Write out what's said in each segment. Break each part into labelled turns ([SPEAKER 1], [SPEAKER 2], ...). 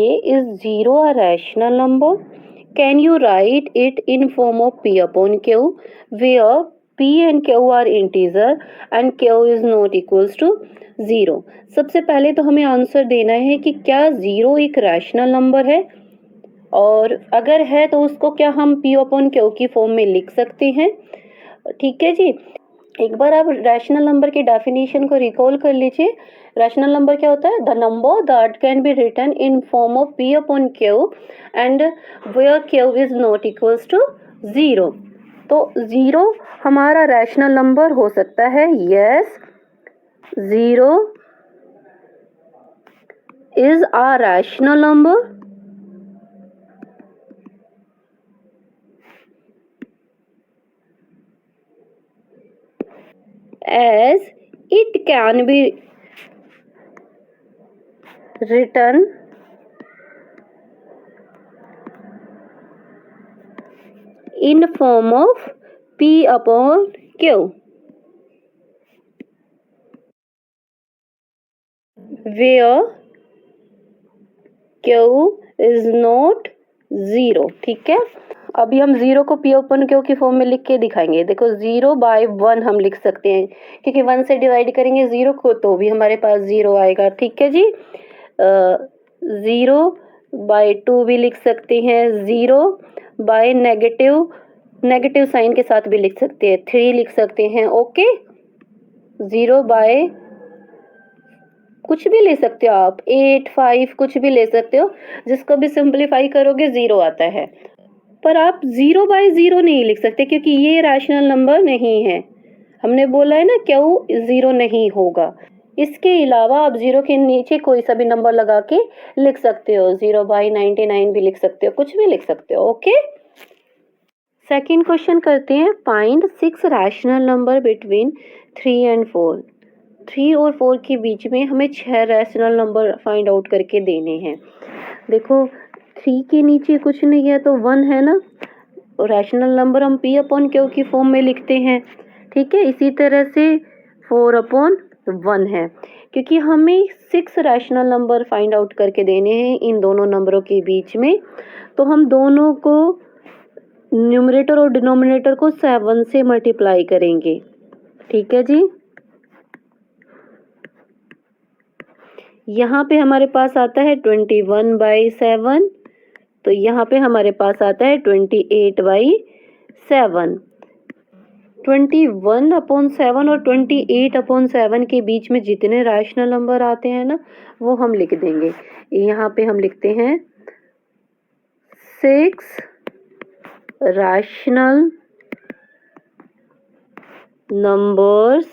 [SPEAKER 1] Is 0 a rational number? Can you write it in form of P upon Q, where P and Q are integer and Q is not equals to 0? सबसे पहले तो हमें answer देना है कि क्या 0 एक रैशनल नंबर है, और अगर है तो उसको क्या हम P अपॉन Q की फॉर्म में लिख सकते हैं। ठीक है जी, एक बार आप रैशनल नंबर की डेफिनेशन को रिकॉल कर लीजिए। रैशनल नंबर क्या होता है? The number that can be written in form of P upon Q and where Q is not equals to 0। तो 0 हमारा रैशनल नंबर हो सकता है। Yes, 0 is a rational number as it can be written in form of P upon Q, where Q is not 0। ठीक है, अभी हम 0 को P अपन Q की फॉर्म में लिख के दिखाएंगे। देखो 0/1 हम लिख सकते हैं, क्योंकि 1 से डिवाइड करेंगे 0 को तो भी हमारे पास 0 आएगा। ठीक है जी, 0/2 भी लिख सकते हैं, 0 नेगेटिव साइन के साथ भी लिख सकते हैं, 3 लिख सकते हैं। ओके, 0 बाय कुछ भी ले सकते हो आप, 8, 5 कुछ भी ले सकते हो, जिसको भी सिंप्लीफाई करोगे 0 आता है। पर आप 0/0 नहीं लिख सकते, क्योंकि ये रैशनल नंबर नहीं है। हमने बोला है ना Q 0 नहीं होगा। इसके अलावा आप 0 के नीचे कोई सा भी नंबर लगा के लिख सकते हो, 0/99 भी लिख सकते हो, कुछ भी लिख सकते हो। ओके, सेकेंड क्वेश्चन करते हैं। Find 6 rational number between 3 and 4। 3 और 4 के बीच में हमें 6 रैशनल नंबर फाइंड आउट करके देने हैं। देखो 3 के नीचे कुछ नहीं है तो 1 है ना, रैशनल नंबर हम P अपॉन Q की फॉर्म में लिखते हैं। ठीक है, इसी तरह से 4/1 है, क्योंकि हमें 6 रैशनल नंबर फाइंड आउट करके देने हैं इन दोनों नंबरों के बीच में। तो हम दोनों को न्यूमरेटर और डिनोमिनेटर को 7 से मल्टीप्लाई करेंगे। ठीक है जी, यहाँ पे हमारे पास आता है 21/7, तो यहाँ पे हमारे पास आता है 28/7। 21/7 और 28/7 के बीच में जितने रैशनल नंबर आते हैं ना, वो हम लिख देंगे। यहाँ पे हम लिखते हैं 6 rational numbers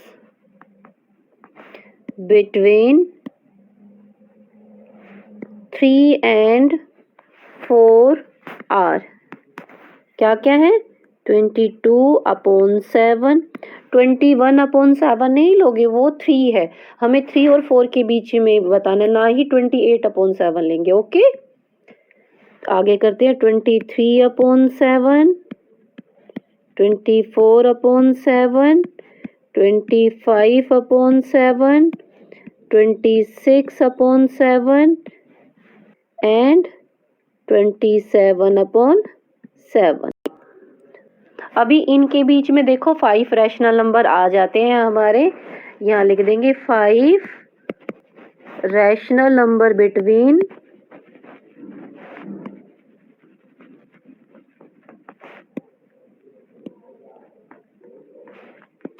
[SPEAKER 1] between 3 and 4 are क्या क्या है? 22/7। 21/7 नहीं लोगे, वो 3 है। हमें 3 और 4 के बीच में बताना, ना ही 28/7 लेंगे। ओके, आगे करते हैं। 23/7, 24/7, 25/7, 26/7 एंड 27/7। अभी इनके बीच में देखो 5 रैशनल नंबर आ जाते हैं हमारे। यहाँ लिख देंगे 5 rational number between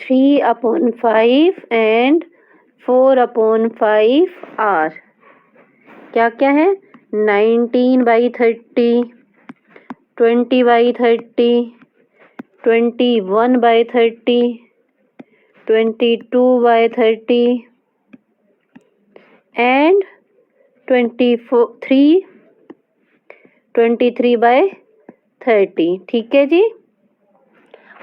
[SPEAKER 1] 3/5 and 4/5 are क्या क्या है? 19/30, 20/30, 21/30, 22/30 एंड 23/30। ठीक है जी,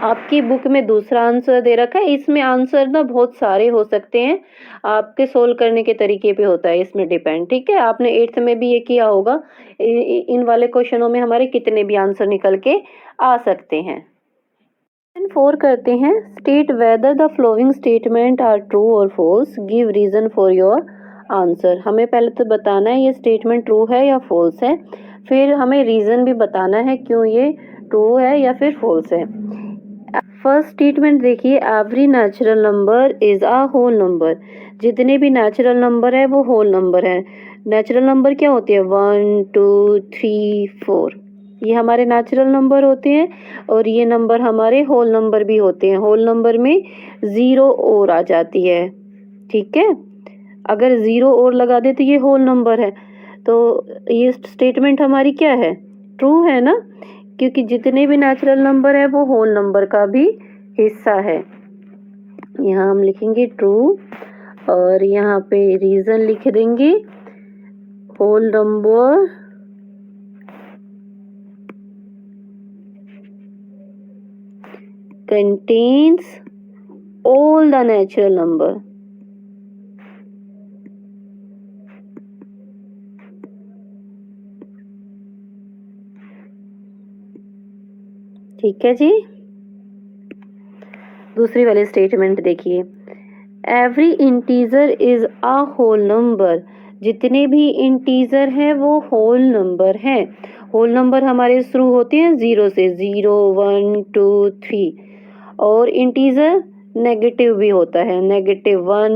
[SPEAKER 1] आपकी बुक में दूसरा आंसर दे रखा है। इसमें आंसर ना बहुत सारे हो सकते हैं, आपके सोल्व करने के तरीके पे होता है इसमें डिपेंड। ठीक है, आपने 8th में भी ये किया होगा। इन वाले क्वेश्चनों में हमारे कितने भी आंसर निकल के आ सकते हैं। 4 करते हैं। State whether the flowing statement are true और false, give reason for your answer. हमें पहले तो बताना है ये स्टेटमेंट ट्रू है या फॉल्स है, फिर हमें रीज़न भी बताना है क्यों ये ट्रू है या फिर फॉल्स है। फर्स्ट स्टेटमेंट देखिए, every natural number is a whole number. जितने भी नेचुरल नंबर है वो होल नंबर है। नेचुरल नंबर क्या होते हैं? 1 2 3 4, ये हमारे नेचुरल नंबर होते हैं और ये नंबर हमारे होल नंबर भी होते हैं। होल नंबर में ज़ीरो और आ जाती है, ठीक है। अगर ज़ीरो और लगा दे तो ये होल नंबर है। तो ये स्टेटमेंट हमारी क्या है? ट्रू है ना, क्योंकि जितने भी नेचुरल नंबर है वो होल नंबर का भी हिस्सा है। यहाँ हम लिखेंगे ट्रू और यहाँ पे रीजन लिख देंगे, whole number contains all the natural number। ठीक है जी। दूसरी वाली स्टेटमेंट देखिए, every integer is a whole number. जितने भी इंटीजर हैं वो होल नंबर हैं। होल नंबर हमारे शुरू होते हैं जीरो से, 0 1 2 3। और इंटीजर नेगेटिव भी होता है, -1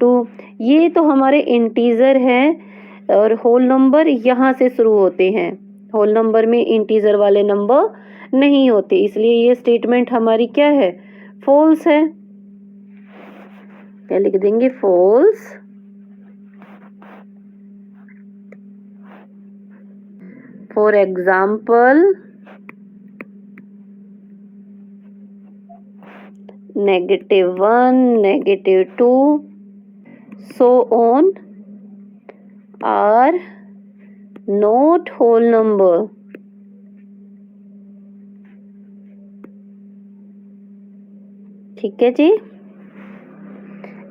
[SPEAKER 1] -2। ये तो हमारे इंटीजर हैं और होल नंबर यहाँ से शुरू होते हैं। होल नंबर में इंटीजर वाले नंबर नहीं होते, इसलिए ये स्टेटमेंट हमारी क्या है? फॉल्स है। क्या लिख देंगे? False. For example, -1 -2 so on are not whole number। ठीक है जी।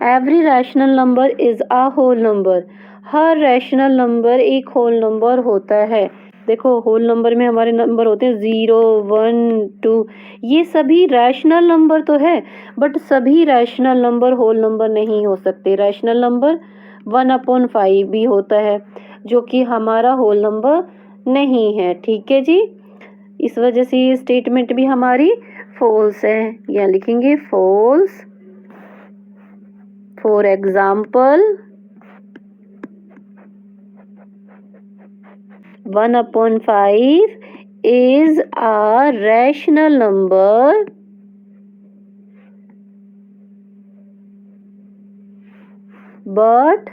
[SPEAKER 1] Every rational number is a whole number. हर रैशनल नंबर एक होल नंबर होता है। देखो, होल नंबर में हमारे नंबर होते हैं 0 1 2। ये सभी रैशनल नंबर तो है, बट सभी रैशनल नंबर होल नंबर नहीं हो सकते। रैशनल नंबर 1/5 भी होता है, जो कि हमारा होल नंबर नहीं है। ठीक है जी। इस वजह से ये स्टेटमेंट भी हमारी फॉल्स है। या लिखेंगे false. For example, 1/5 is a rational number but